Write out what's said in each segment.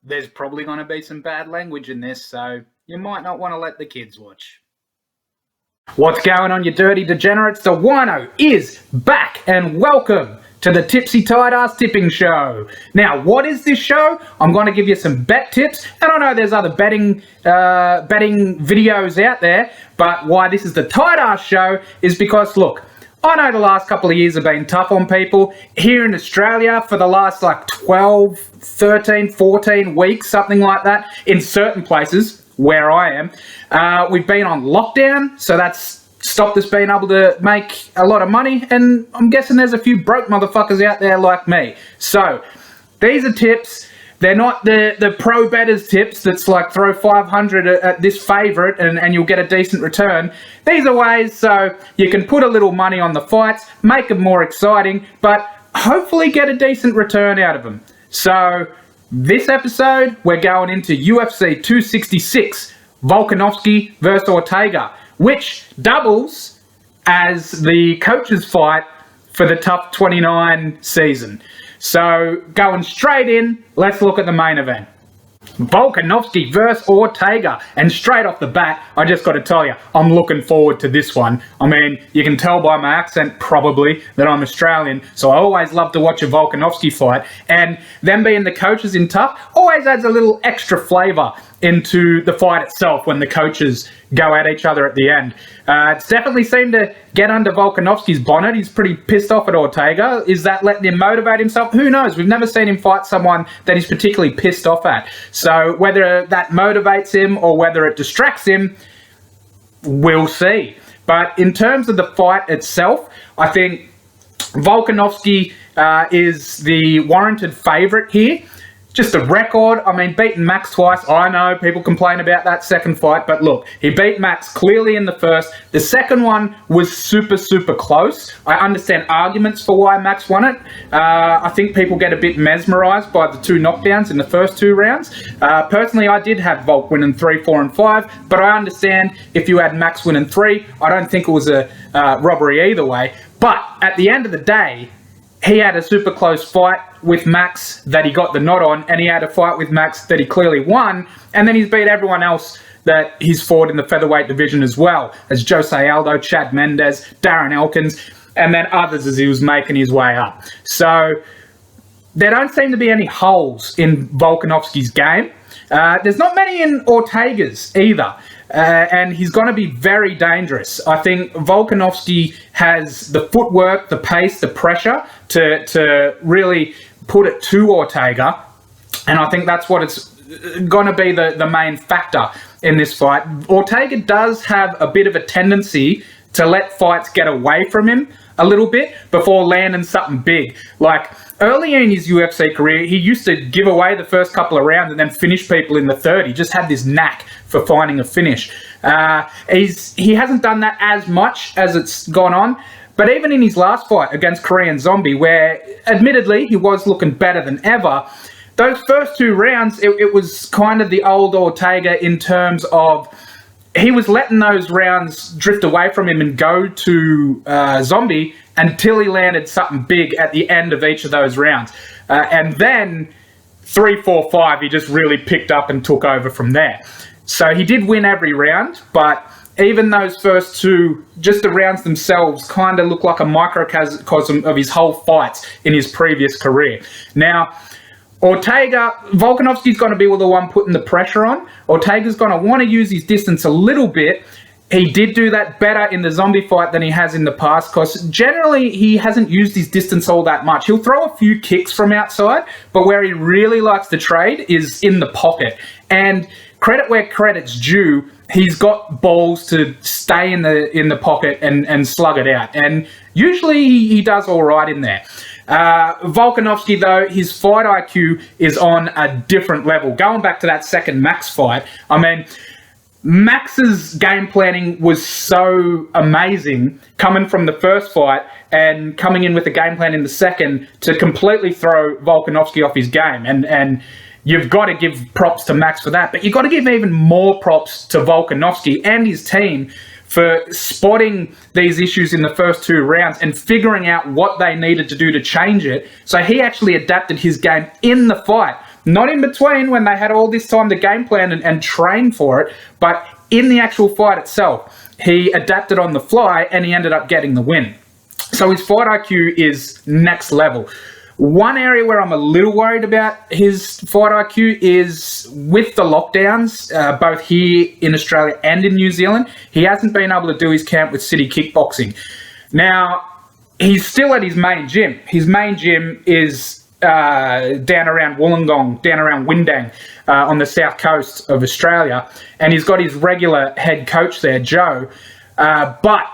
There's probably going to be some bad language in this, so you might not want to let the kids watch. What's going on, you dirty degenerates? The wino is back, and welcome to the Tipsy Tight Ass Tipping Show. Now, what is this show? I'm going to give you some bet tips, and I know there's other betting videos out there, but why this is the Tight Ass Show is because, look, I know the last couple of years have been tough on people. Here in Australia, for the last 12, 13, 14 weeks, something like that, in certain places where I am, we've been on lockdown, so that's stopped us being able to make a lot of money, and I'm guessing there's a few broke motherfuckers out there like me. So, these are tips. They're not the pro bettors tips that's like throw 500 at this favourite and you'll get a decent return. These are ways so you can put a little money on the fights, make them more exciting, but hopefully get a decent return out of them. So this episode, we're going into UFC 266, Volkanovski versus Ortega, which doubles as the coach's fight for the Tough 29 season. So, going straight in, let's look at the main event. Volkanovski versus Ortega. And straight off the bat, I just got to tell you, I'm looking forward to this one. I mean, you can tell by my accent, probably, that I'm Australian, so I always love to watch a Volkanovski fight. And them being the coaches in Tough always adds a little extra flavour into the fight itself when the coaches go at each other at the end. It's definitely seemed to get under Volkanovski's bonnet. He's pretty pissed off at Ortega. Is that letting him motivate himself? Who knows? We've never seen him fight someone that he's particularly pissed off at. So whether that motivates him or whether it distracts him, we'll see. But in terms of the fight itself, I think Volkanovski is the warranted favourite here. Just a record, I mean, beaten Max twice. I know people complain about that second fight, but look, he beat Max clearly in the first. The second one was super, super close. I understand arguments for why Max won it. I think people get a bit mesmerised by the two knockdowns in the first two rounds. Personally, I did have Volk winning 3, 4, and 5, but I understand if you had Max winning 3, I don't think it was a robbery either way. But at the end of the day, he had a super close fight with Max that he got the nod on, and he had a fight with Max that he clearly won, and then he's beat everyone else that he's fought in the featherweight division as well, as Jose Aldo, Chad Mendes, Darren Elkins, and then others as he was making his way up. So there don't seem to be any holes in Volkanovski's game. There's not many in Ortega's either. And he's going to be very dangerous. I think Volkanovski has the footwork, the pace, the pressure to really put it to Ortega. And I think that's what it's going to be the main factor in this fight. Ortega does have a bit of a tendency to let fights get away from him a little bit before landing something big. Like early in his UFC career, he used to give away the first couple of rounds and then finish people in the third. He just had this knack for finding a finish. He hasn't done that as much as it's gone on, but even in his last fight against Korean Zombie, where admittedly he was looking better than ever, those first two rounds, it was kind of the old Ortega in terms of he was letting those rounds drift away from him and go to Zombie until he landed something big at the end of each of those rounds. And then 3, 4, 5, he just really picked up and took over from there. So he did win every round, but even those first two, just the rounds themselves, kind of look like a microcosm of his whole fights in his previous career. Now, Volkanovski's going to be the one putting the pressure on. Ortega's going to want to use his distance a little bit. He did do that better in the Zombie fight than he has in the past, because generally he hasn't used his distance all that much. He'll throw a few kicks from outside, but where he really likes to trade is in the pocket. And credit where credit's due, he's got balls to stay in the pocket and slug it out. And usually he does all right in there. Volkanovski, though, his fight IQ is on a different level. Going back to that second Max fight, I mean, Max's game planning was so amazing coming from the first fight and coming in with the game plan in the second to completely throw Volkanovski off his game. And you've got to give props to Max for that, but you've got to give even more props to Volkanovski and his team for spotting these issues in the first two rounds and figuring out what they needed to do to change it. So he actually adapted his game in the fight not in between when they had all this time to game plan and train for it, but in the actual fight itself, he adapted on the fly and he ended up getting the win. So his fight IQ is next level. One area where I'm a little worried about his fight IQ is with the lockdowns, both here in Australia and in New Zealand. He hasn't been able to do his camp with City Kickboxing. Now, he's still at his main gym. His main gym is down around Wollongong, down around Windang, on the south coast of Australia. And he's got his regular head coach there, Joe. But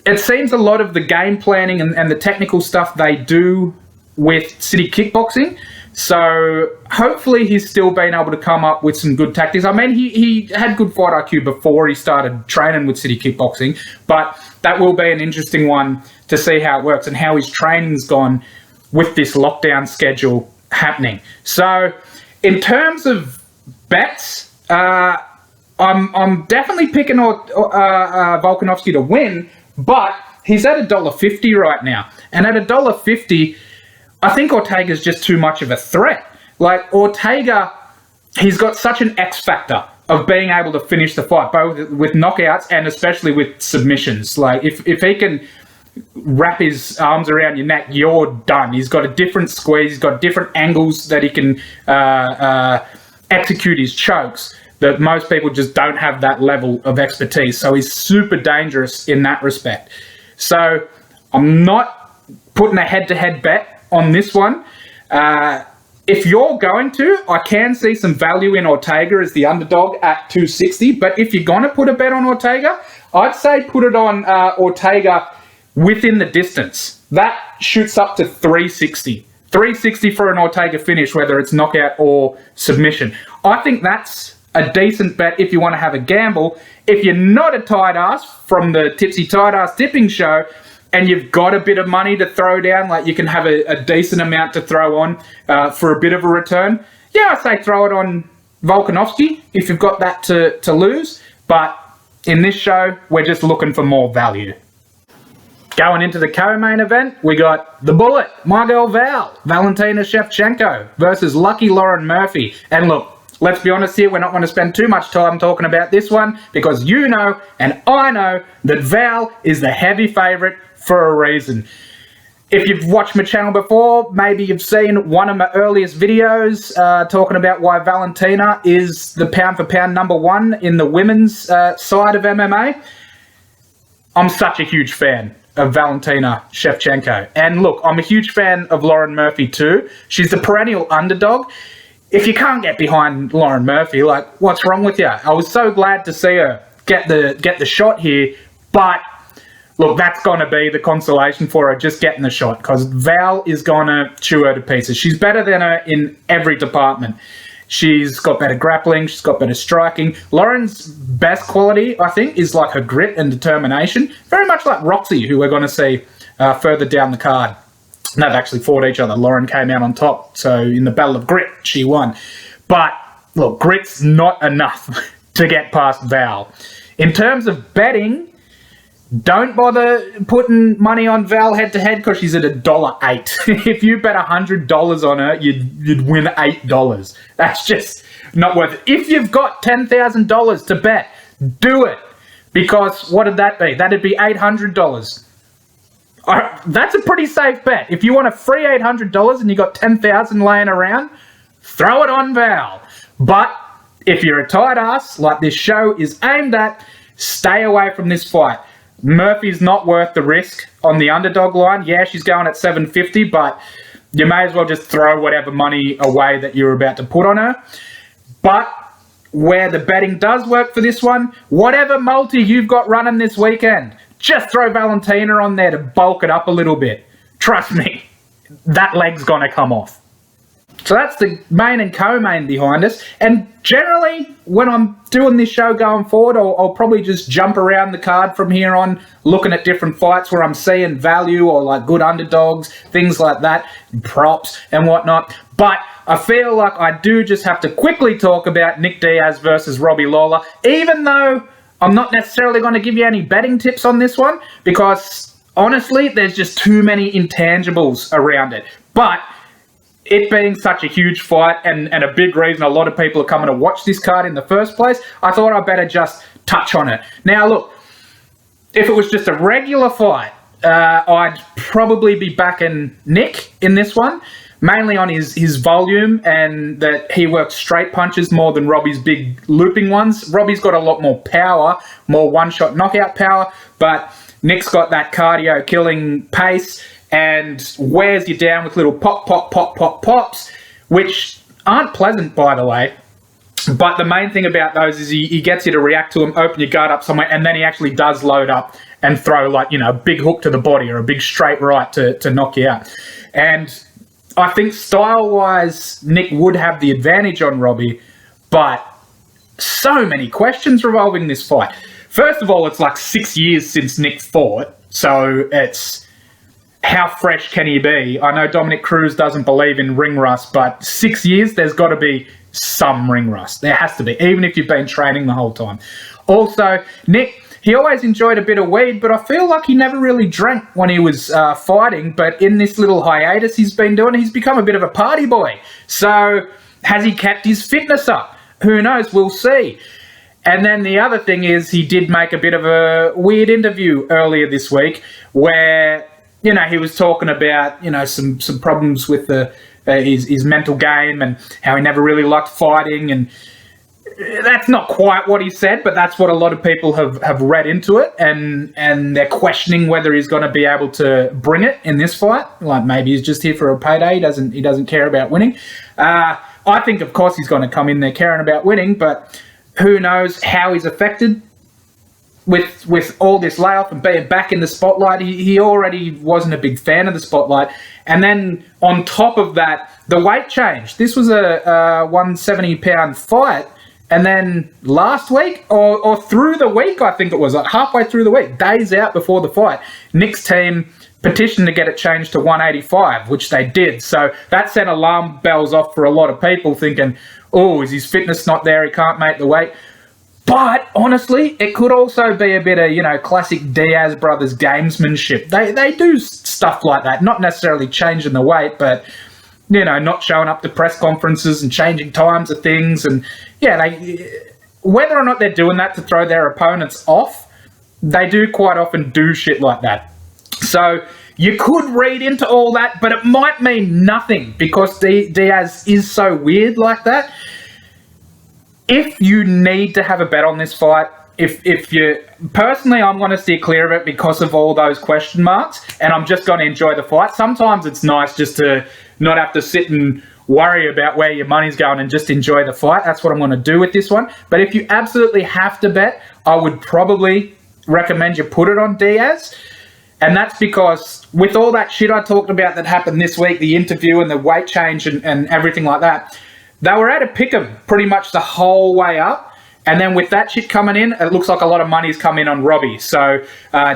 it seems a lot of the game planning and the technical stuff they do with City Kickboxing. So hopefully he's still been able to come up with some good tactics. I mean, he had good fight IQ before he started training with City Kickboxing, but that will be an interesting one to see how it works and how his training's gone with this lockdown schedule happening. So in terms of bets, I'm definitely picking Volkanovski to win, but he's at $1.50 right now. And at $1.50, I think Ortega's just too much of a threat. Like, Ortega, he's got such an X factor of being able to finish the fight, both with knockouts and especially with submissions. Like, if he can wrap his arms around your neck, you're done. He's got a different squeeze. He's got different angles that he can execute his chokes that most people just don't have that level of expertise. So he's super dangerous in that respect. So I'm not putting a head-to-head bet on this one. If you're going to, I can see some value in Ortega as the underdog at 260. But if you're going to put a bet on Ortega, I'd say put it on Ortega within the distance. That shoots up to 360. 360 for an Ortega finish, whether it's knockout or submission. I think that's a decent bet if you want to have a gamble. If you're not a tight ass from the Tipsy Tight Ass Tipping Show and you've got a bit of money to throw down, like you can have a decent amount to throw on for a bit of a return, yeah, I say throw it on Volkanovski if you've got that to lose. But in this show, we're just looking for more value. Going into the co-main event, we got the Bullet, my girl Val, Valentina Shevchenko versus Lucky Lauren Murphy. And look, let's be honest here, we're not going to spend too much time talking about this one because you know and I know that Val is the heavy favourite for a reason. If you've watched my channel before, maybe you've seen one of my earliest videos talking about why Valentina is the pound-for-pound #1 in the women's side of MMA. I'm such a huge fan of Valentina Shevchenko. And look, I'm a huge fan of Lauren Murphy too. She's the perennial underdog. If you can't get behind Lauren Murphy, like, what's wrong with you? I was so glad to see her get the shot here, but look, that's going to be the consolation for her, just getting the shot, because Val is going to chew her to pieces. She's better than her in every department. She's got better grappling, she's got better striking. Lauren's best quality, I think, is like her grit and determination. Very much like Roxy, who we're going to see further down the card. And they've actually fought each other. Lauren came out on top, so in the Battle of Grit, she won. But look, grit's not enough to get past Val. In terms of betting, don't bother putting money on Val head-to-head because she's at $1.08. If you bet $100 on her, you'd win $8. That's just not worth it. If you've got $10,000 to bet, do it. Because what did that be? That'd be $800. That's a pretty safe bet. If you want a free $800 and you got $10,000 laying around, throw it on Val. But if you're a tight ass, like this show is aimed at, stay away from this fight. Murphy's not worth the risk on the underdog line. Yeah, she's going at $7.50, but you may as well just throw whatever money away that you're about to put on her. But where the betting does work for this one, whatever multi you've got running this weekend, just throw Valentina on there to bulk it up a little bit. Trust me, that leg's going to come off. So that's the main and co-main behind us. And generally, when I'm doing this show going forward, I'll probably just jump around the card from here on, looking at different fights where I'm seeing value or like good underdogs, things like that, props and whatnot. But I feel like I do just have to quickly talk about Nick Diaz versus Robbie Lawler, even though I'm not necessarily going to give you any betting tips on this one because, honestly, there's just too many intangibles around it. But it being such a huge fight and a big reason a lot of people are coming to watch this card in the first place, I thought I'd better just touch on it. Now, look, if it was just a regular fight, I'd probably be backing Nick in this one, mainly on his volume and that he works straight punches more than Robbie's big looping ones. Robbie's got a lot more power, more one-shot knockout power, but Nick's got that cardio-killing pace and wears you down with little pop, pop, pop, pop, pops, which aren't pleasant, by the way. But the main thing about those is he gets you to react to them, open your guard up somewhere, and then he actually does load up and throw, like, a big hook to the body or a big straight right to knock you out. And I think style-wise, Nick would have the advantage on Robbie, but so many questions revolving this fight. First of all, it's like 6 years since Nick fought, so it's how fresh can he be? I know Dominic Cruz doesn't believe in ring rust, but 6 years, there's got to be some ring rust. There has to be, even if you've been training the whole time. Also, Nick, he always enjoyed a bit of weed, but I feel like he never really drank when he was fighting. But in this little hiatus he's been doing, he's become a bit of a party boy. So has he kept his fitness up? Who knows? We'll see. And then the other thing is he did make a bit of a weird interview earlier this week where, he was talking about, some problems with his mental game and how he never really liked fighting, and that's not quite what he said, but that's what a lot of people have read into it, and they're questioning whether he's going to be able to bring it in this fight. Like, maybe he's just here for a payday. He doesn't care about winning. I think, of course, he's going to come in there caring about winning, but who knows how he's affected with all this layoff and being back in the spotlight. He already wasn't a big fan of the spotlight. And then on top of that, the weight change. This was a 170-pound fight. And then last week, or through the week, I think it was, like halfway through the week, days out before the fight, Nick's team petitioned to get it changed to 185, which they did. So that sent alarm bells off for a lot of people thinking, oh, is his fitness not there? He can't make the weight. But honestly, it could also be a bit of, classic Diaz brothers gamesmanship. They do stuff like that, not necessarily changing the weight, but, not showing up to press conferences and changing times of things. And, whether or not they're doing that to throw their opponents off, they do quite often do shit like that. So you could read into all that, but it might mean nothing because Diaz is so weird like that. If you need to have a bet on this fight, if you personally, I'm going to steer clear of it because of all those question marks, and I'm just going to enjoy the fight. Sometimes it's nice just to not have to sit and worry about where your money's going and just enjoy the fight. That's what I'm going to do with this one. But if you absolutely have to bet, I would probably recommend you put it on Diaz. And that's because with all that shit I talked about that happened this week, the interview and the weight change and everything like that, they were at a pick'em pretty much the whole way up. And then with that shit coming in, it looks like a lot of money's come in on Robbie. So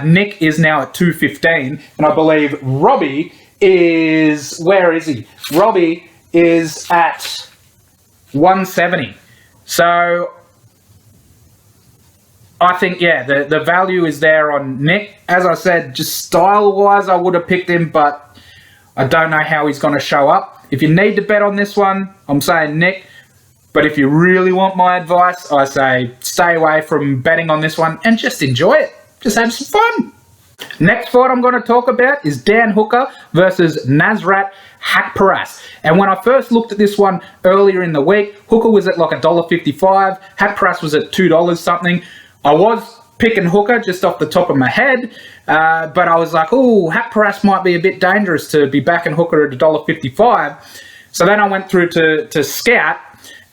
Nick is now at 215. And I believe Robbie is, where is he? Robbie is at 170. So I think, the value is there on Nick. As I said, just style-wise, I would have picked him, but I don't know how he's going to show up. If you need to bet on this one, I'm saying Nick. But if you really want my advice, I say stay away from betting on this one and just enjoy it. Just have some fun. Next fight I'm going to talk about is Dan Hooker versus Nasrat Hat Perez. And when I first looked at this one earlier in the week, Hooker was at like $1.55. Hat Perez was at $2 something. I was picking Hooker just off the top of my head, but I was like, oh, Hat Perez might be a bit dangerous to be backing Hooker at $1.55. So then I went through to Scout,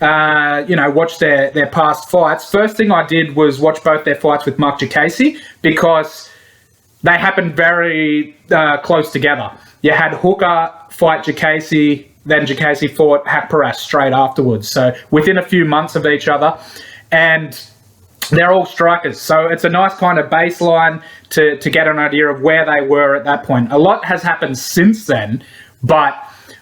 watch their past fights. First thing I did was watch both their fights with Mark Jacasey because they happened very close together. You had Hooker fight Jacasey, then Jacasey fought Hat Perez straight afterwards. So within a few months of each other. And they're all strikers. So it's a nice kind of baseline to get an idea of where they were at that point. A lot has happened since then, but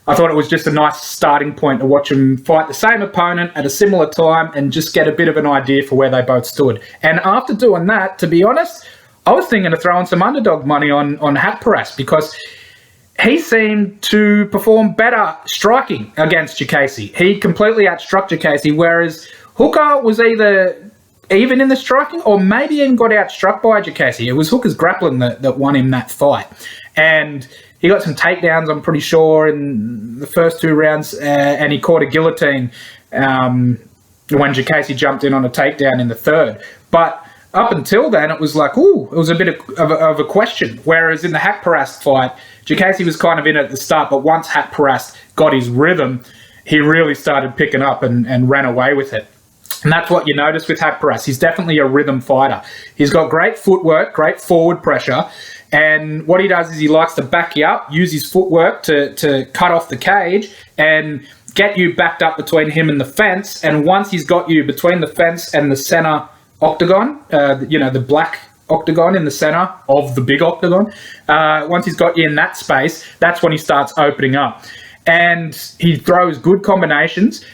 I thought it was just a nice starting point to watch them fight the same opponent at a similar time and just get a bit of an idea for where they both stood. And after doing that, to be honest, I was thinking of throwing some underdog money on Hat Perez because he seemed to perform better striking against Dawkis. He completely outstruck Dawkis, whereas Hooker was either even in the striking or maybe even got outstruck by Dawkis. It was Hooker's grappling that won him that fight. And he got some takedowns, I'm pretty sure, in the first 2 rounds, and he caught a guillotine when Dawkis jumped in on a takedown in the 3rd. But up until then, it was like, it was a bit of a question. Whereas in the Hat Perez fight, Dawkis was kind of in at the start, but once Hat Perez got his rhythm, he really started picking up and ran away with it. And that's what you notice with Hat Perez. He's definitely a rhythm fighter. He's got great footwork, great forward pressure, and what he does is he likes to back you up, use his footwork to cut off the cage and get you backed up between him and the fence. And once he's got you between the fence and the center octagon, the black octagon in the center of the big octagon, once he's got you in that space, that's when he starts opening up. And he throws good combinations.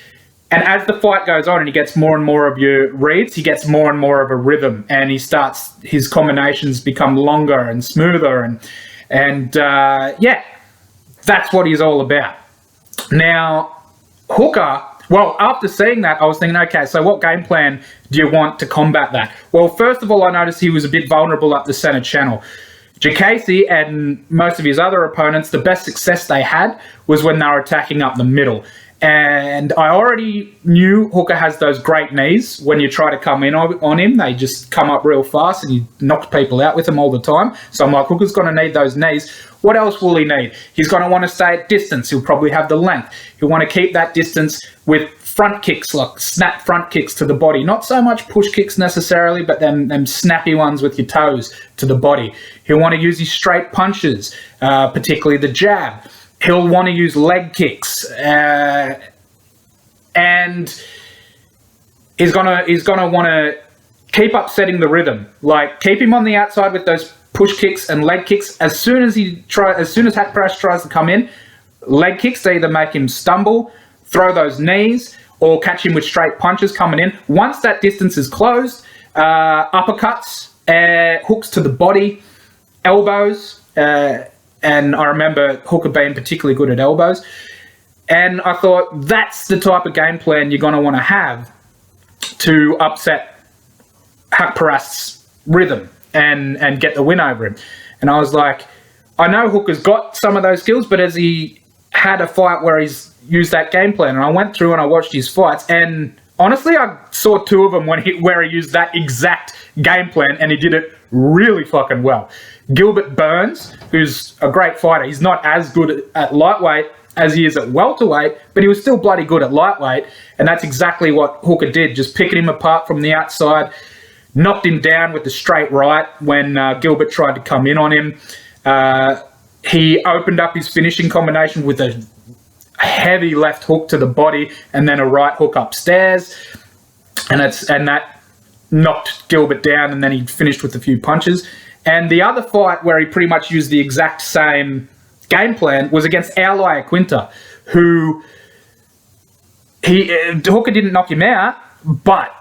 And as the fight goes on and he gets more and more of your reads, he gets more and more of a rhythm, and his combinations become longer and smoother. And that's what he's all about. Now, Hooker, well, after seeing that, I was thinking, okay, so what game plan do you want to combat that? Well, first of all, I noticed he was a bit vulnerable up the center channel. Dawkis and most of his other opponents, the best success they had was when they were attacking up the middle. And I already knew Hooker has those great knees. When you try to come in on him, they just come up real fast and he knocks people out with them all the time. So I'm like, Hooker's going to need those knees. What else will he need? He's going to want to stay at distance. He'll probably have the length. He'll want to keep that distance with front kicks, like snap front kicks to the body. Not so much push kicks necessarily, but them snappy ones with your toes to the body. He'll want to use his straight punches, particularly the jab. He'll want to use leg kicks, and he's gonna want to keep upsetting the rhythm. Like, keep him on the outside with those push kicks and leg kicks. As soon as Hat Perez tries to come in, leg kicks to either make him stumble, throw those knees, or catch him with straight punches coming in. Once that distance is closed, uppercuts, hooks to the body, elbows. And I remember Hooker being particularly good at elbows. And I thought that's the type of game plan you're going to want to have to upset Hat Perez's rhythm and get the win over him. And I was like, I know Hooker's got some of those skills, but has he had a fight where he's used that game plan? And I went through and I watched his fights, and honestly, I saw 2 of them where he used that exact game plan, and he did it really fucking well. Gilbert Burns, who's a great fighter, he's not as good at lightweight as he is at welterweight, but he was still bloody good at lightweight, and that's exactly what Hooker did, just picking him apart from the outside, knocked him down with the straight right when Gilbert tried to come in on him. He opened up his finishing combination with a heavy left hook to the body and then a right hook upstairs, and that knocked Gilbert down, and then he finished with a few punches. And the other fight where he pretty much used the exact same game plan was against Lawler Quinta, who Hooker didn't knock him out, but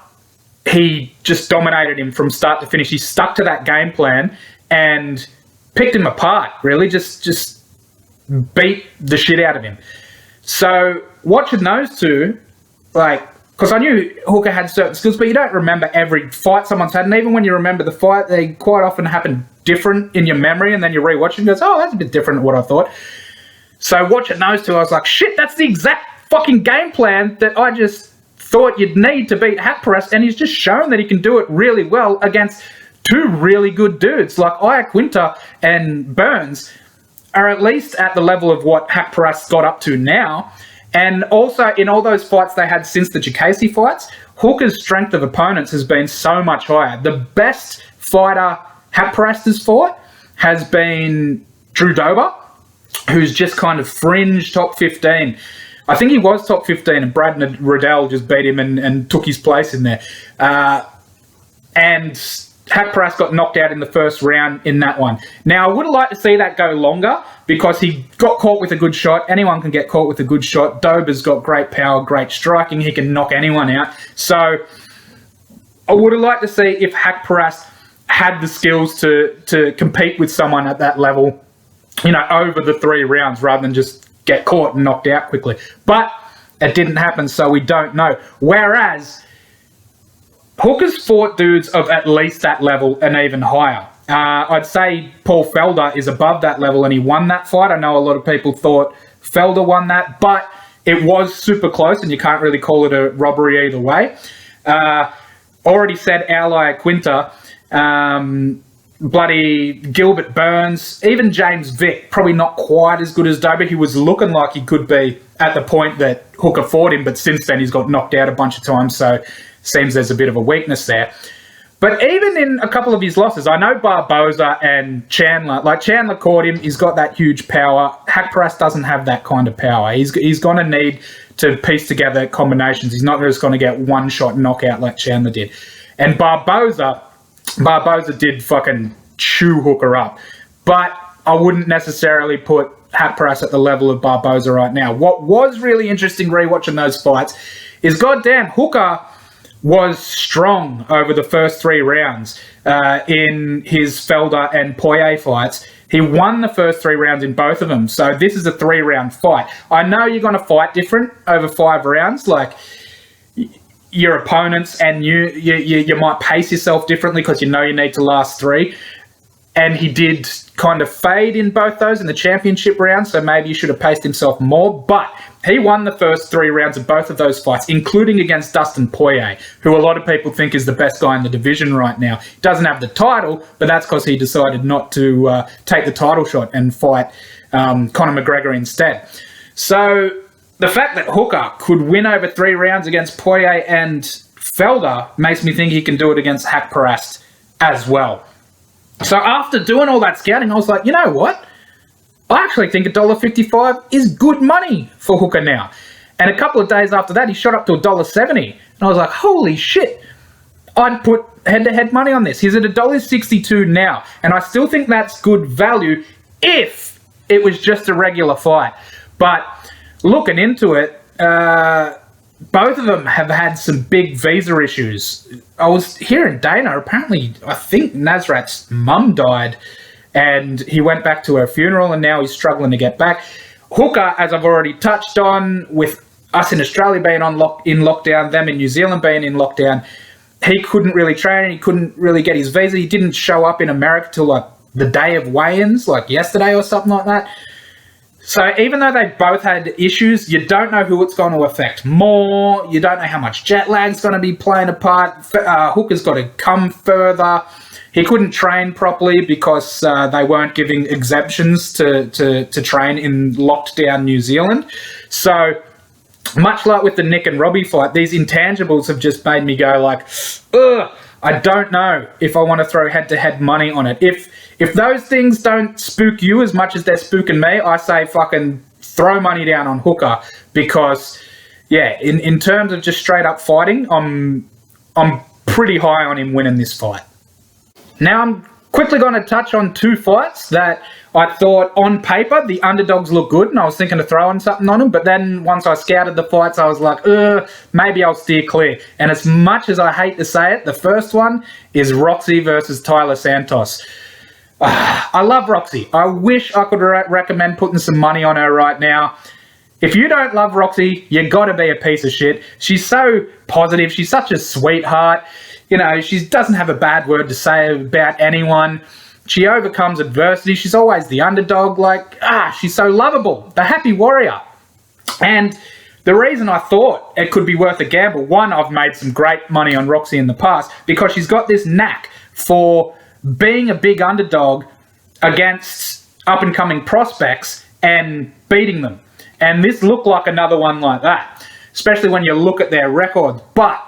he just dominated him from start to finish. He stuck to that game plan and picked him apart, really, just beat the shit out of him. So watching those two, because I knew Hooker had certain skills, but you don't remember every fight someone's had. And even when you remember the fight, they quite often happen different in your memory, and then you rewatch it and goes, oh, that's a bit different than what I thought. So watching those two, I was like, shit, that's the exact fucking game plan that I just thought you'd need to beat Hat Perez, and he's just shown that he can do it really well against 2 really good dudes. Like, Quinta and Burns are at least at the level of what Hat Perez got up to now. And also, in all those fights they had since the Dawkis fights, Hooker's strength of opponents has been so much higher. The best fighter Hat Perez has fought has been Drew Dober, who's just kind of fringe top 15. I think he was top 15, and Brad Riddell just beat him and took his place in there. And Hat Perez got knocked out in the first round in that one. Now, I would have liked to see that go longer because he got caught with a good shot. Anyone can get caught with a good shot. Dober's got great power, great striking. He can knock anyone out. So I would have liked to see if Hat Perez had the skills to compete with someone at that level over the 3 rounds rather than just get caught and knocked out quickly. But it didn't happen, so we don't know. Whereas Hooker's fought dudes of at least that level and even higher. I'd say Paul Felder is above that level, and he won that fight. I know a lot of people thought Felder won that, but it was super close, and you can't really call it a robbery either way. Already said Ally Quinta, bloody Gilbert Burns, even James Vick, probably not quite as good as Dober. He was looking like he could be at the point that Hooker fought him, but since then he's got knocked out a bunch of times, so seems there's a bit of a weakness there. But even in a couple of his losses, I know Barboza and Chandler, like Chandler caught him, he's got that huge power. Hat Perez doesn't have that kind of power. He's going to need to piece together combinations. He's not just going to get one-shot knockout like Chandler did. And Barboza did fucking chew Hooker up. But I wouldn't necessarily put Hat Perez at the level of Barboza right now. What was really interesting rewatching those fights is goddamn Hooker was strong over the first 3 rounds in his Felder and Poirier fights. He won the first 3 rounds in both of them. So this is a 3-round fight. I know you're going to fight different over 5 rounds, like your opponents, and you might pace yourself differently because you need to last 3. And he did kind of fade in both those in the championship round, so maybe he should have paced himself more. But he won the first 3 rounds of both of those fights, including against Dustin Poirier, who a lot of people think is the best guy in the division right now. He doesn't have the title, but that's because he decided not to take the title shot and fight Conor McGregor instead. So the fact that Hooker could win over 3 rounds against Poirier and Felder makes me think he can do it against Hat Perez as well. So after doing all that scouting, I was like, you know what? I actually think $1.55 is good money for Hooker now. And a couple of days after that, he shot up to $1.70. And I was like, holy shit. I'd put head-to-head money on this. He's at $1.62 now. And I still think that's good value if it was just a regular fight. But looking into it, both of them have had some big visa issues. I was hearing Dana, apparently, I think Nasrat's mum died, and he went back to her funeral, and now he's struggling to get back. Hooker, as I've already touched on, with us in Australia being in lockdown, them in New Zealand being in lockdown, he couldn't really train, he couldn't really get his visa. He didn't show up in America till like the day of weigh-ins, like yesterday or something like that. So even though they both had issues, you don't know who it's going to affect more. You don't know how much jet lag's going to be playing a part. Hooker's got to come further. He couldn't train properly because they weren't giving exemptions to train in locked down New Zealand. So much like with the Nick and Robbie fight, these intangibles have just made me go like, ugh, I don't know if I want to throw head-to-head money on it. If those things don't spook you as much as they're spooking me, I say fucking throw money down on Hooker because, yeah, in terms of just straight up fighting, I'm pretty high on him winning this fight. Now I'm quickly going to touch on 2 fights that I thought on paper the underdogs look good, and I was thinking of throwing something on them, but then once I scouted the fights, I was like, maybe I'll steer clear. And as much as I hate to say it, the first one is Roxy versus Tyler Santos. I love Roxy. I wish I could recommend putting some money on her right now. If you don't love Roxy, you got to be a piece of shit. She's so positive. She's such a sweetheart. She doesn't have a bad word to say about anyone. She overcomes adversity. She's always the underdog. She's so lovable. The happy warrior. And the reason I thought it could be worth a gamble, one, I've made some great money on Roxy in the past because she's got this knack for being a big underdog against up-and-coming prospects and beating them. And this looked like another one like that, especially when you look at their record. But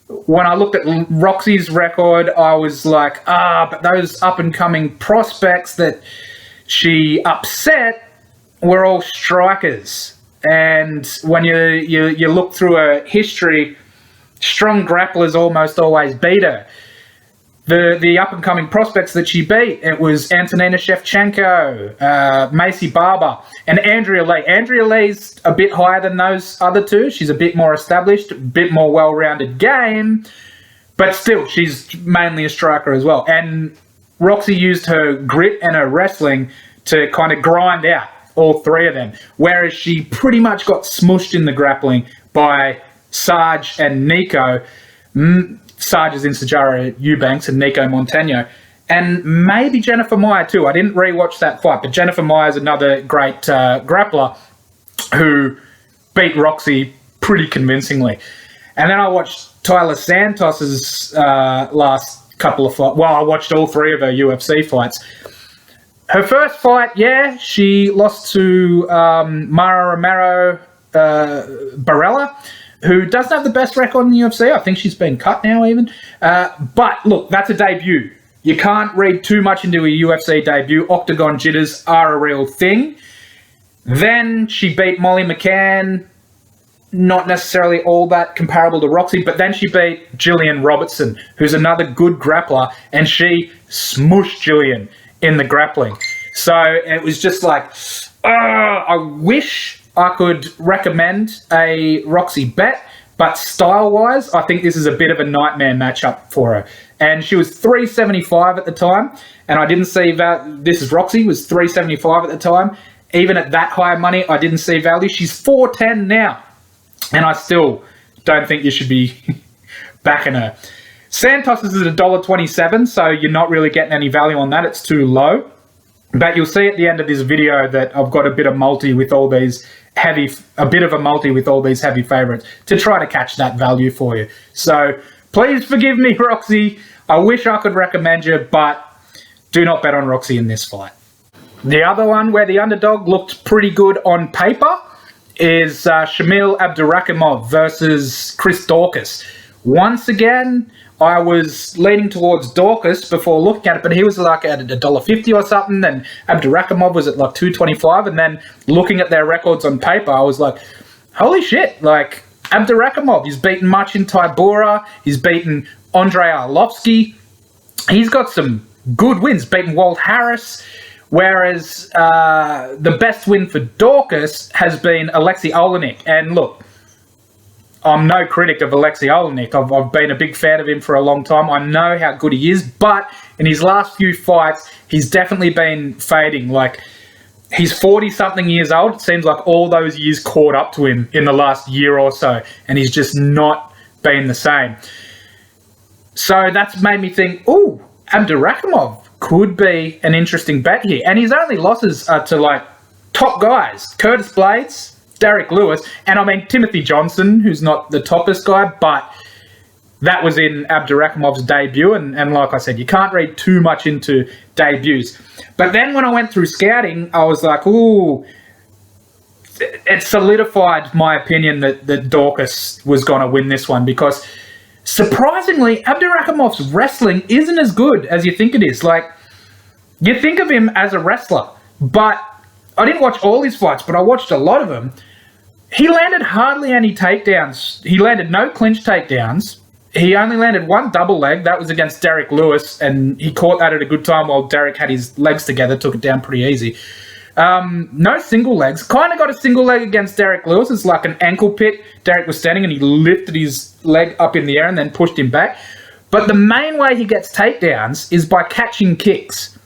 when I looked at Roxy's record, I was like, but those up-and-coming prospects that she upset were all strikers. And when you look through her history, strong grapplers almost always beat her. The up-and-coming prospects that she beat, it was Antonina Shevchenko, Macy Barber, and Andrea Lee. Andrea Lee's a bit higher than those other 2. She's a bit more established, a bit more well-rounded game, but still, she's mainly a striker as well. And Roxy used her grit and her wrestling to kind of grind out all three of them, whereas she pretty much got smushed in the grappling by Sarge and Nico. Sarge is in Sajara Eubanks and Nico Montano. And maybe Jennifer Maia too. I didn't rewatch that fight, but Jennifer Maia is another great grappler who beat Roxy pretty convincingly. And then I watched Tyler Santos's last couple of fights. Well, I watched all three of her UFC fights. Her first fight, yeah, she lost to Mara Romero Barella, who doesn't have the best record in the UFC. I think she's been cut now even. But look, that's a debut. You can't read too much into a UFC debut. Octagon jitters are a real thing. Then she beat Molly McCann. Not necessarily all that comparable to Roxy, but then she beat Jillian Robertson, who's another good grappler, and she smushed Jillian in the grappling. So it was just like, I wish I could recommend a Roxy bet, but style-wise, I think this is a bit of a nightmare matchup for her. And she was 375 at the time, and I didn't see that. This is Roxy, was 375 at the time. Even at that high money, I didn't see value. She's 410 now, and I still don't think you should be backing her. Santos is at $1.27, so you're not really getting any value on that. It's too low. But you'll see at the end of this video that I've got a bit of multi with all these heavy favorites to try to catch that value for you. So please forgive me, Roxy. I wish I could recommend you, but do not bet on Roxy in this fight. The other one where the underdog looked pretty good on paper is Shamil Abdulrakimov versus Chris Dawkis. Once again, I was leaning towards Dawkis before looking at it, but he was like at $1.50 or something, and Abdulrakimov was at like $2.25, and then looking at their records on paper, I was like, holy shit, like Abdulrakimov, he's beaten Marcin Tybura, he's beaten Andrei Arlovsky, he's got some good wins, beaten Walt Harris, whereas the best win for Dawkis has been Alexei Olenek. And look, I'm no critic of Alexei Olenek. I've been a big fan of him for a long time. I know how good he is, but in his last few fights, he's definitely been fading. Like, he's 40-something years old. It seems like all those years caught up to him in the last year or so, and he's just not been the same. So that's made me think, ooh, Abdulrakimov could be an interesting bet here. And his only losses are to, like, top guys. Curtis Blades, Derek Lewis, and I mean Timothy Johnson, who's not the toppest guy, but that was in Abdurakimov's debut, and like I said, you can't read too much into debuts. But then when I went through scouting, I was like, ooh, it solidified my opinion that Dawkis was going to win this one, because surprisingly, Abdurakimov's wrestling isn't as good as you think it is. Like, you think of him as a wrestler, but I didn't watch all his fights, but I watched a lot of them. He landed hardly any takedowns. He landed no clinch takedowns. He only landed one double leg. That was against Derek Lewis, and he caught that at a good time while Derek had his legs together, took it down pretty easy. No single legs. Kind of got a single leg against Derek Lewis. It's like an ankle pick. Derek was standing and he lifted his leg up in the air and then pushed him back. But the main way he gets takedowns is by catching kicks.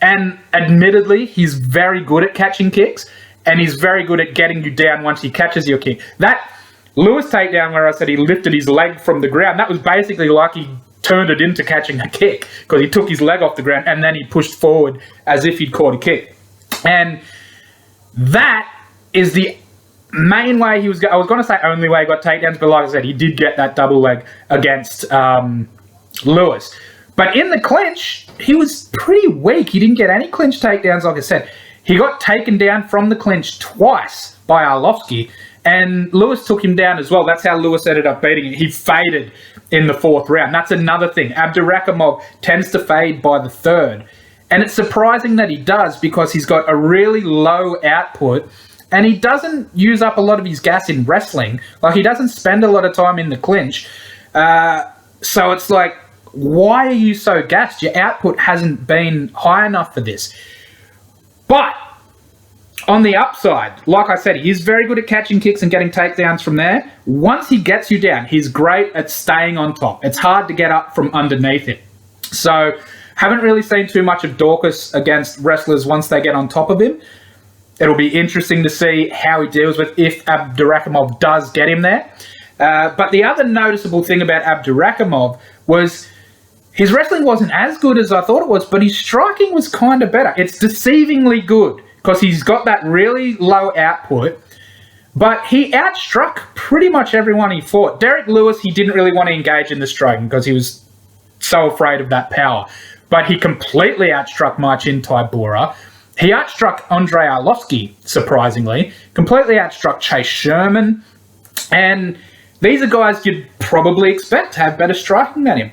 And admittedly, he's very good at catching kicks, and he's very good at getting you down once he catches your kick. That Lewis takedown where I said he lifted his leg from the ground, that was basically like he turned it into catching a kick, because he took his leg off the ground and then he pushed forward as if he'd caught a kick. And that is the main way I was going to say only way he got takedowns, but like I said, he did get that double leg against Lewis. But in the clinch, he was pretty weak. He didn't get any clinch takedowns, like I said. He got taken down from the clinch twice by Arlovsky, and Lewis took him down as well. That's how Lewis ended up beating him. He faded in the fourth round. That's another thing. Abdurakhimov tends to fade by the third. And it's surprising that he does, because he's got a really low output, and he doesn't use up a lot of his gas in wrestling. Like, he doesn't spend a lot of time in the clinch. So it's like, why are you so gassed? Your output hasn't been high enough for this. But on the upside, like I said, he's very good at catching kicks and getting takedowns from there. Once he gets you down, he's great at staying on top. It's hard to get up from underneath him. So Haven't really seen too much of Dawkis against wrestlers once they get on top of him. It'll be interesting to see how he deals with if Abdulrakimov does get him there. But the other noticeable thing about Abdulrakimov was his wrestling wasn't as good as I thought it was, but his striking was kind of better. It's deceivingly good because he's got that really low output, but he outstruck pretty much everyone he fought. Derek Lewis, he didn't really want to engage in the striking because he was so afraid of that power, but he completely outstruck Marcin Tybura. He outstruck Andrei Arlovski, surprisingly, completely outstruck Chase Sherman, and these are guys you'd probably expect to have better striking than him.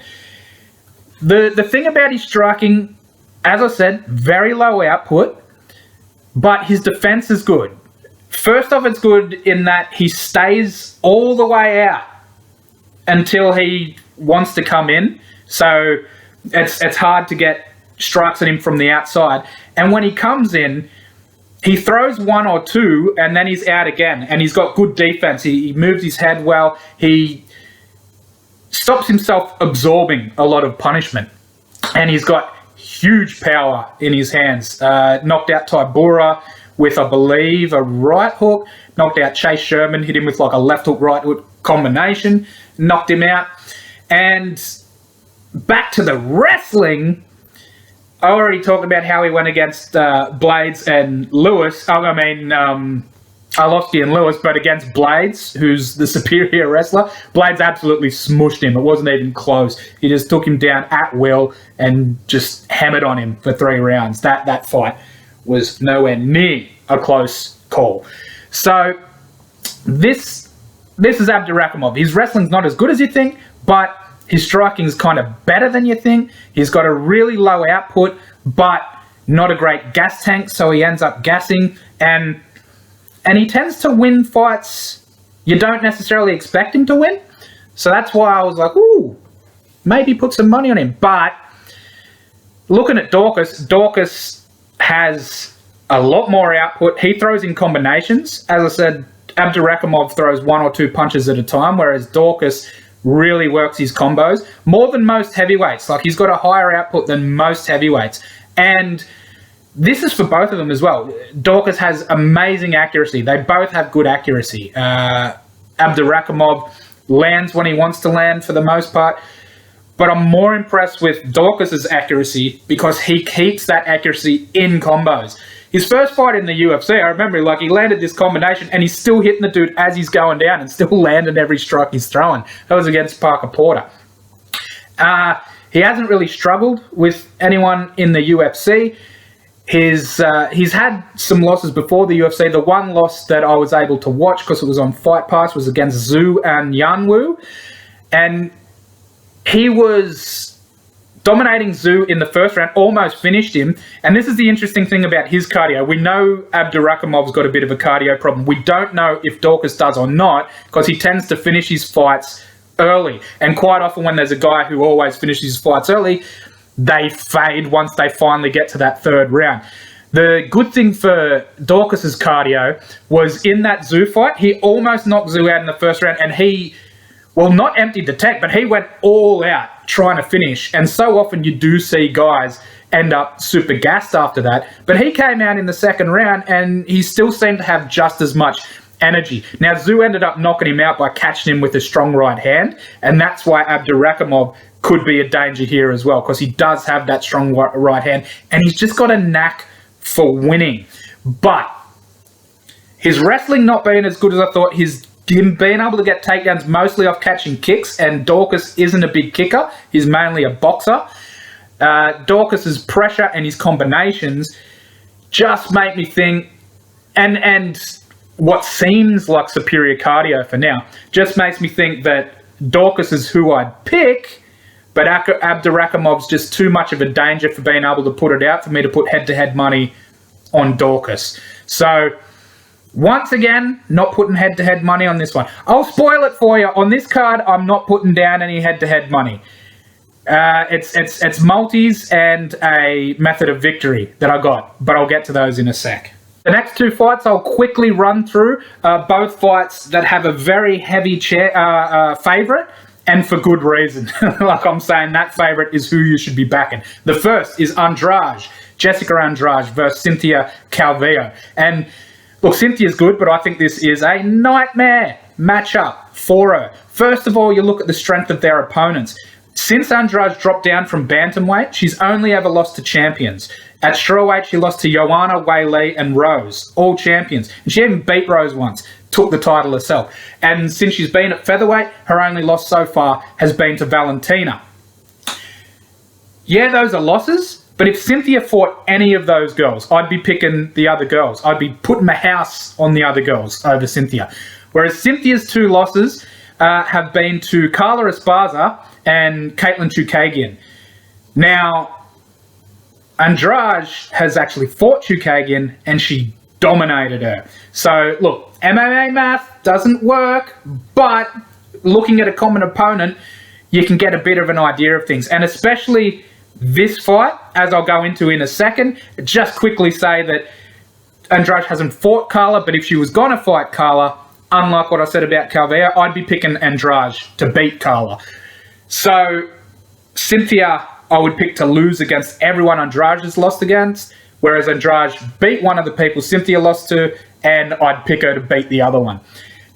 The thing about his striking, as I said, very low output, but his defense is good. First off, it's good in that he stays all the way out until he wants to come in. So it's hard to get strikes at him from the outside. And when he comes in, he throws one or two and then he's out again. And he's got good defense. He moves his head well. He stops himself absorbing a lot of punishment. And he's got huge power in his hands. Knocked out Tybura with, I believe, a right hook. Knocked out Chase Sherman, hit him with like a left hook, right hook combination. Knocked him out. And back to the wrestling, I already talked about how he went against Blades and Lewis. Arlovski and Lewis, but against Blades, who's the superior wrestler, Blades absolutely smushed him. It wasn't even close. He just took him down at will and just hammered on him for 3 rounds. That fight was nowhere near a close call. So this is Abdulrakimov. His wrestling's not as good as you think, but his striking's kind of better than you think. He's got a really low output, but not a great gas tank, so he ends up gassing, and he tends to win fights you don't necessarily expect him to win. So that's why I was like, ooh, maybe put some money on him. But looking at Dawkis has a lot more output. He throws in combinations. As I said, Abdulrakimov throws 1 or 2 punches at a time, whereas Dawkis really works his combos more than most heavyweights. Like, he's got a higher output than most heavyweights. And this is for both of them as well. Dawkis has amazing accuracy. They both have good accuracy. Abdulrakimov lands when he wants to land for the most part. But I'm more impressed with Dawkis' accuracy because he keeps that accuracy in combos. His first fight in the UFC, I remember, like, he landed this combination and he's still hitting the dude as he's going down and still landing every strike he's throwing. That was against Parker Porter. He hasn't really struggled with anyone in the UFC. He's had some losses before the UFC. The one loss that I was able to watch because it was on Fight Pass was against Zhu and Yanwu. And he was dominating Zhu in the first round, almost finished him. And this is the interesting thing about his cardio. We know Abdulrakimov's got a bit of a cardio problem. We don't know if Dawkis does or not because he tends to finish his fights early. And quite often when there's a guy who always finishes his fights early, they fade once they finally get to that 3rd round. The good thing for Dawkis' cardio was in that Zhu fight, he almost knocked Zhu out in the 1st round, and he, well, not emptied the tank, but he went all out trying to finish. And so often you do see guys end up super gassed after that. But he came out in the 2nd round and he still seemed to have just as much energy. Now, Zhu ended up knocking him out by catching him with a strong right hand. And that's why Abdulrakimov could be a danger here as well, because he does have that strong right hand and he's just got a knack for winning. But his wrestling not being as good as I thought, him being able to get takedowns mostly off catching kicks, and Dawkis isn't a big kicker, he's mainly a boxer. Dawkis' pressure and his combinations just make me think, and what seems like superior cardio for now, just makes me think that Dawkis is who I'd pick, but Abdulrakimov's just too much of a danger for being able to put it out for me to put head-to-head money on Dawkis. So, once again, not putting head-to-head money on this one. I'll spoil it for you. On this card, I'm not putting down any head-to-head money. It's multis and a method of victory that I got, but I'll get to those in a sec. The next 2 fights I'll quickly run through. Both fights that have a very heavy favourite, and for good reason. Like I'm saying, that favourite is who you should be backing. The first is Andraj, Jessica Andraj versus Cynthia Calvillo. And look, Cynthia's good, but I think this is a nightmare matchup for her. First of all, you look at the strength of their opponents. Since Andraj dropped down from bantamweight, she's only ever lost to champions. At strawweight, she lost to Joanna, Wei Li, and Rose, all champions. And she even beat Rose once, took the title herself. And since she's been at featherweight, her only loss so far has been to Valentina. Yeah, those are losses, but if Cynthia fought any of those girls, I'd be picking the other girls. I'd be putting my house on the other girls over Cynthia. Whereas Cynthia's two losses have been to Carla Esparza and Caitlin Chookagian. Now, Andraj has actually fought Chookagian and she dominated her. So, look, MMA math doesn't work, but looking at a common opponent, you can get a bit of an idea of things. And especially this fight, as I'll go into in a second, just quickly say that Andraj hasn't fought Carla, but if she was going to fight Carla, unlike what I said about Calvillo, I'd be picking Andraj to beat Carla. So, Cynthia, I would pick to lose against everyone Andraj has lost against, whereas Andraj beat one of the people Cynthia lost to, and I'd pick her to beat the other one.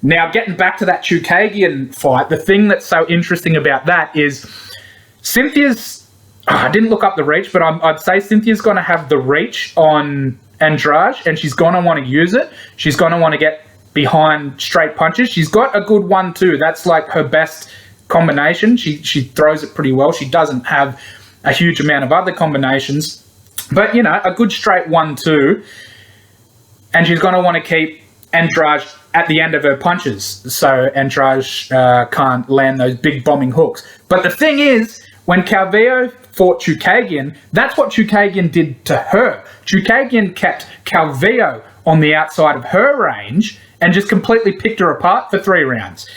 Now, getting back to that Chookagian fight, the thing that's so interesting about that is Cynthia's... I didn't look up the reach, but I'd say Cynthia's going to have the reach on Andraj, and she's going to want to use it. She's going to want to get behind straight punches. She's got a good 1-2. That's like her best combination. She throws it pretty well. She doesn't have a huge amount of other combinations, but you know, a good straight 1-2, and she's going to want to keep Andraj at the end of her punches, so Andraj can't land those big bombing hooks. But the thing is, when Calvillo fought Chookagian, that's what Chookagian did to her. Chookagian kept Calvillo on the outside of her range and just completely picked her apart for 3 rounds.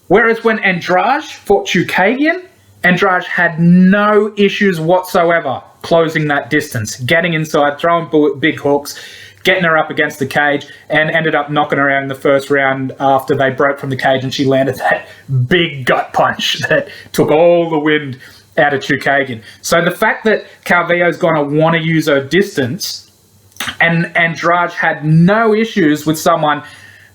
Whereas when Andraj fought Chookagian, Andraj had no issues whatsoever closing that distance, getting inside, throwing big hooks, getting her up against the cage, and ended up knocking her out in the first round after they broke from the cage and she landed that big gut punch that took all the wind out of Chookagian. So the fact that Calvillo's going to want to use her distance, and Andraj had no issues with someone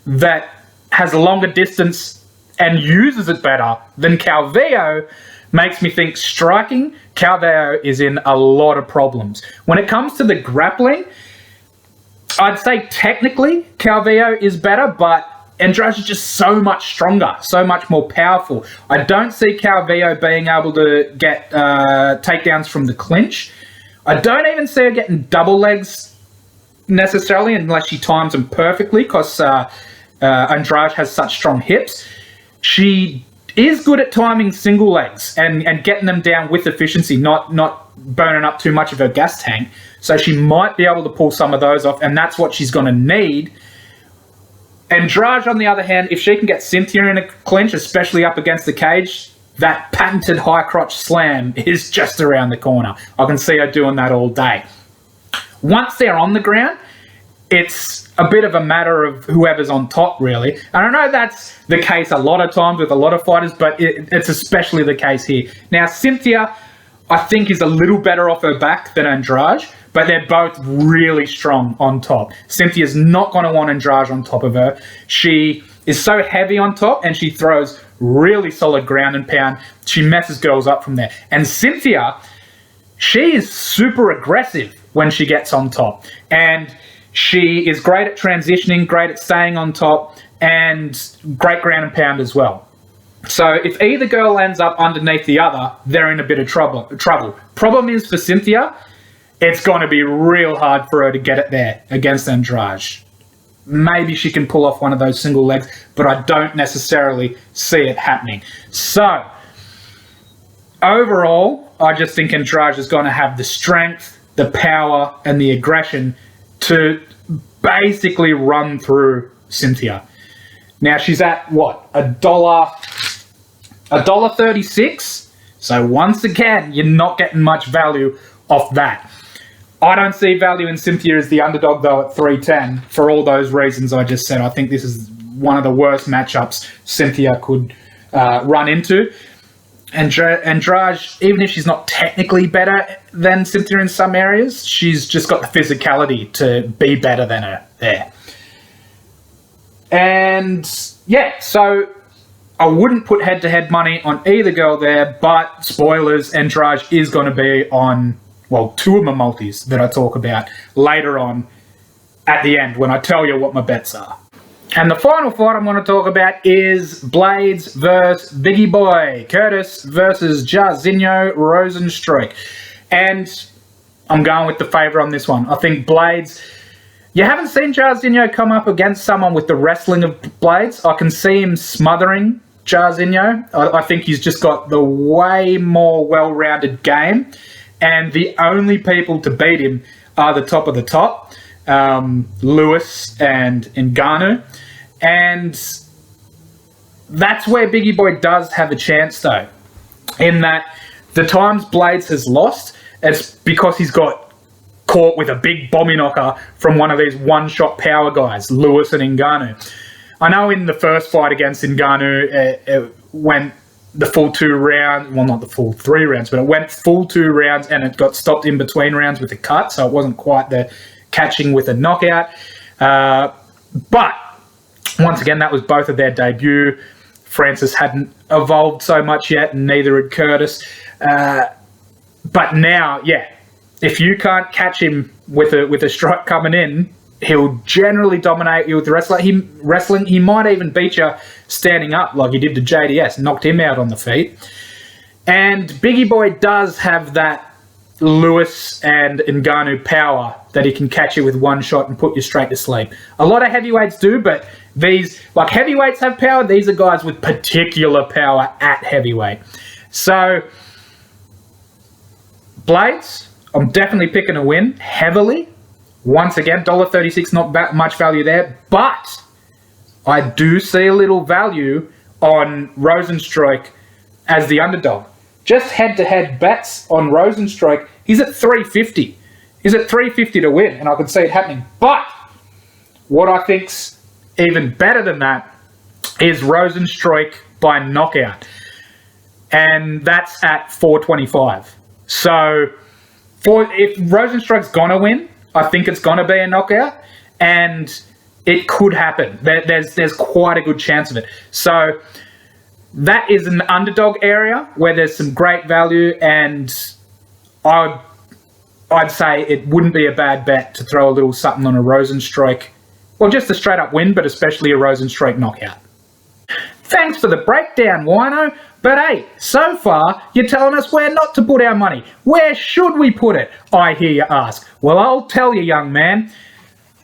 that has a longer distance and uses it better than Calvillo, makes me think striking, Calvillo is in a lot of problems. When it comes to the grappling, I'd say technically Calvillo is better, but Andraj is just so much stronger, so much more powerful. I don't see Calvillo being able to get takedowns from the clinch. I don't even see her getting double legs necessarily unless she times them perfectly, because Andraj has such strong hips. She is good at timing single legs and getting them down with efficiency, not burning up too much of her gas tank. So she might be able to pull some of those off, and that's what she's going to need. Andraj, on the other hand, if she can get Cynthia in a clinch, especially up against the cage, that patented high crotch slam is just around the corner. I can see her doing that all day. Once they're on the ground, it's a bit of a matter of whoever's on top, really. And I know that's the case a lot of times with a lot of fighters, but it's especially the case here. Now, Cynthia, I think, is a little better off her back than Andraj, but they're both really strong on top. Cynthia's not going to want Andraj on top of her. She is so heavy on top, and she throws really solid ground and pound. She messes girls up from there. And Cynthia, she is super aggressive when she gets on top. And she is great at transitioning, great at staying on top, and great ground and pound as well. So if either girl ends up underneath the other, they're in a bit of trouble. Problem is for Cynthia, it's going to be real hard for her to get it there against Andraj. Maybe she can pull off one of those single legs, but I don't necessarily see it happening. So, overall, I just think Andraj is going to have the strength, the power, and the aggression to basically run through Cynthia. Now, she's at, what, $1.36? So, once again, you're not getting much value off that. I don't see value in Cynthia as the underdog, though, at 310 for all those reasons I just said. I think this is one of the worst matchups Cynthia could run into. Andraj, even if she's not technically better than Cynthia in some areas, she's just got the physicality to be better than her there. And yeah, so I wouldn't put head-to-head money on either girl there, but spoilers, Andraj is going to be on, well, two of my multis that I talk about later on at the end when I tell you what my bets are. And the final fight I'm going to talk about is Blades versus Biggie Boy. Curtis versus Jairzinho Rozenstruik. And I'm going with the favourite on this one. I think Blades... You haven't seen Jairzinho come up against someone with the wrestling of Blades. I can see him smothering Jairzinho. I think he's just got the way more well-rounded game. And the only people to beat him are the top of the top. Lewis and Ngannou. And that's where Biggie Boy does have a chance, though, in that the times Blades has lost, it's because he's got caught with a big bomby knocker from one of these one-shot power guys, Lewis and Ngannou. I know in the first fight against Ngannou, it went the full 2 rounds, well, not the full 3 rounds, but it went full 2 rounds and it got stopped in between rounds with a cut, so it wasn't quite the catching with a knockout. But once again, that was both of their debut. Francis hadn't evolved so much yet, and neither had Curtis. But now, yeah, if you can't catch him with a strike coming in, he'll generally dominate you with wrestling. He might even beat you standing up like he did to JDS, knocked him out on the feet. And Biggie Boy does have that Lewis and Ngannou power that he can catch you with one shot and put you straight to sleep. A lot of heavyweights do, but these, like heavyweights have power, these are guys with particular power at heavyweight. So, Blades, I'm definitely picking a win, heavily. Once again, $1.36, not much value there, but I do see a little value on Rozenstruik as the underdog. Just head-to-head bets on Rozenstruik, he's at 350. He's at 350 to win, and I can see it happening. But what I think's even better than that is Rozenstruik by knockout. And that's at 425. So if Rozenstruik's going to win, I think it's going to be a knockout. And it could happen. There's quite a good chance of it. So that is an underdog area where there's some great value, and I'd say it wouldn't be a bad bet to throw a little something on a Rozenstruik. Well, just a straight up win, but especially a Rozenstruik knockout. Thanks for the breakdown, Wino. But hey, so far, you're telling us where not to put our money. Where should we put it, I hear you ask? Well, I'll tell you, young man.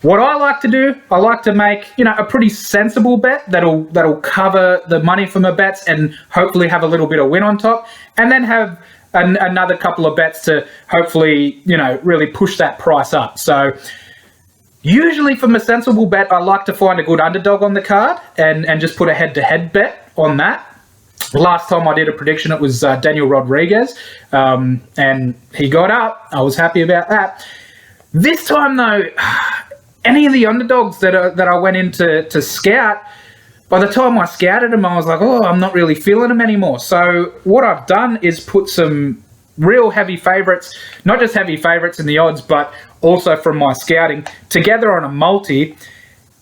What I like to do, I like to make, a pretty sensible bet that'll cover the money for my bets and hopefully have a little bit of win on top, and then have another couple of bets to hopefully, really push that price up. So usually for my sensible bet, I like to find a good underdog on the card and just put a head-to-head bet on that. Last time I did a prediction, it was Daniel Rodriguez, and he got up. I was happy about that. This time, though, any of the underdogs that I went in to scout, by the time I scouted them, I was like, oh, I'm not really feeling them anymore. So what I've done is put some real heavy favourites, not just heavy favourites in the odds, but also from my scouting, together on a multi.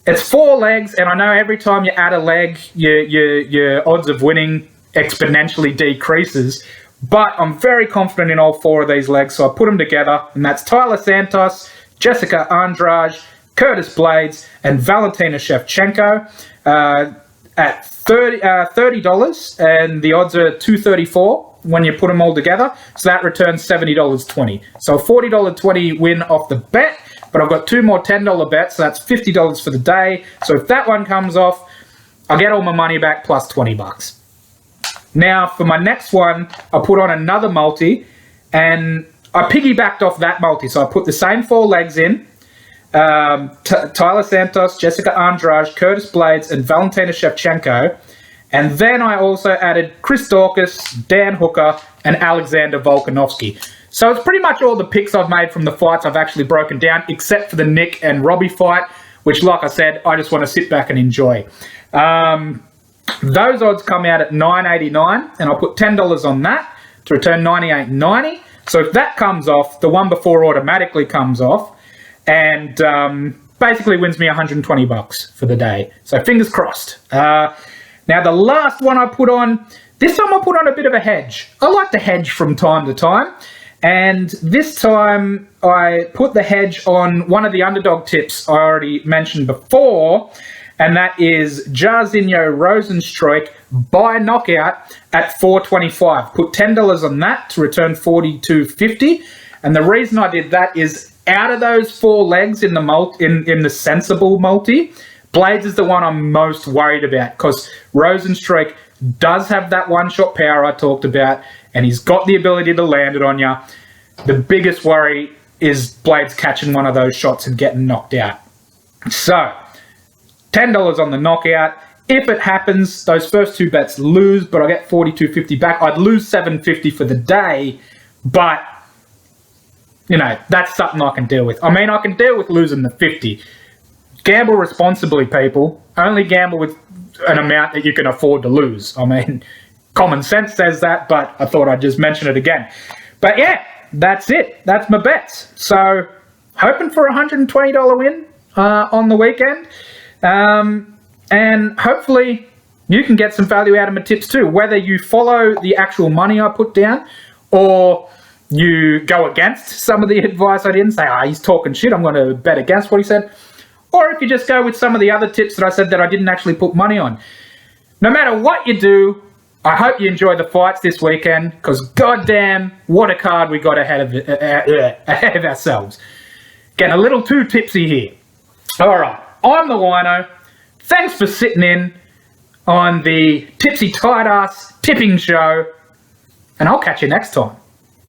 It's 4 legs, and I know every time you add a leg, your odds of winning exponentially decreases, but I'm very confident in all 4 of these legs, so I put them together, and that's Tyler Santos, Jessica Andraj, Curtis Blades, and Valentina Shevchenko at $30, and the odds are $2.34 when you put them all together, so that returns $70.20. So a $40.20 win off the bet, but I've got 2 more $10 bets, so that's $50 for the day. So if that one comes off, I'll get all my money back plus $20. Now, for my next one, I put on another multi, and I piggybacked off that multi. So I put the same 4 legs in, Tyler Santos, Jessica Andraj, Curtis Blades, and Valentina Shevchenko. And then I also added Chris Dawkis, Dan Hooker, and Alexander Volkanovski. So it's pretty much all the picks I've made from the fights I've actually broken down, except for the Nick and Robbie fight, which, like I said, I just want to sit back and enjoy. Those odds come out at $9.89, and I'll put $10 on that to return $98.90. So if that comes off, the one before automatically comes off, and basically wins me $120 for the day. So fingers crossed. Now the last one I put on, this time I put on a bit of a hedge. I like to hedge from time to time. And this time I put the hedge on one of the underdog tips I already mentioned before, and that is Jairzinho Rozenstruik by knockout at 425. Put $10 on that to return $42.50. And the reason I did that is out of those 4 legs in the in the sensible multi, Blades is the one I'm most worried about, because Rozenstruik does have that one-shot power I talked about, and he's got the ability to land it on you. The biggest worry is Blades catching one of those shots and getting knocked out. So, $10 on the knockout. If it happens, those first 2 bets lose, but I get $42.50 back. I'd lose $7.50 for the day, but, you know, that's something I can deal with. I mean, I can deal with losing the 50. Gamble responsibly, people. Only gamble with an amount that you can afford to lose. I mean, common sense says that, but I thought I'd just mention it again. But yeah, that's it. That's my bets. So, hoping for a $120 win on the weekend. And hopefully you can get some value out of my tips too. Whether you follow the actual money I put down, or you go against some of the advice I didn't say, he's talking shit, I'm going to bet against what he said. Or if you just go with some of the other tips that I said that I didn't actually put money on. No matter what you do, I hope you enjoy the fights this weekend, because goddamn, what a card we got ahead of ourselves. Getting a little too tipsy here. Alright, I'm the Wino. Thanks for sitting in on the Tipsy Tight Ass Tipping Show, and I'll catch you next time.